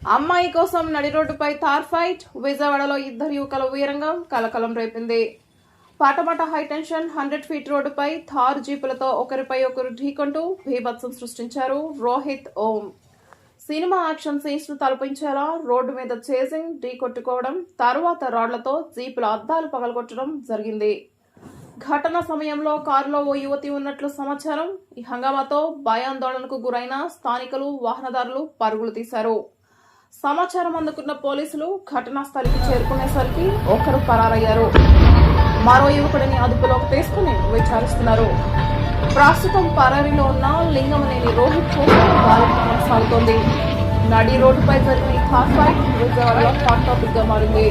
అమ్మాయి కోసం నడి రోడ్డుపై థార్ ఫైట్. విజయవాడలో ఇద్దరు యువకుల వీరంగం కలకలం రేపింది. పాటమాట హైటెన్షన్ 100 ఫీట్ రోడ్డుపై థార్ జీపులతో ఒకరిపై ఒకరు ఢీకొంటూ బీభత్సం సృష్టించారు. రోహిత్, ఓం సినిమా యాక్షన్ సీన్స్ ను తలపించేలా రోడ్డు మీద చేసింగ్, ఢీకొట్టుకోవడం, తరువాత రాడ్లతో జీపుల అద్దాలు పగలగొట్టడం జరిగింది. ఘటన సమయంలో కారులో ఓ యువతి ఉన్నట్లు సమాచారం. ఈ హంగామాతో భయాందోళనకు గురైన స్థానికులు, వాహనదారులు పరుగులు తీశారు. సమాచారం అందుకున్న పోలీసులు ఘటనా స్థలికి చేరుకునేసరికి ఒకరు పరారయ్యారు. మరో యువకుడిని అదుపులోకి తీసుకుని విచారిస్తున్నారు. ప్రస్తుతం పరారీలో ఉన్న లింగమనేని రోహిత్ కోసం గాలింపు కొనసాగుతోంది. నడి రోడ్డుపై జరిగిన ఈ థార్ ఫైట్ విజయవాడలో హాట్ టాపిక్ గా మారింది.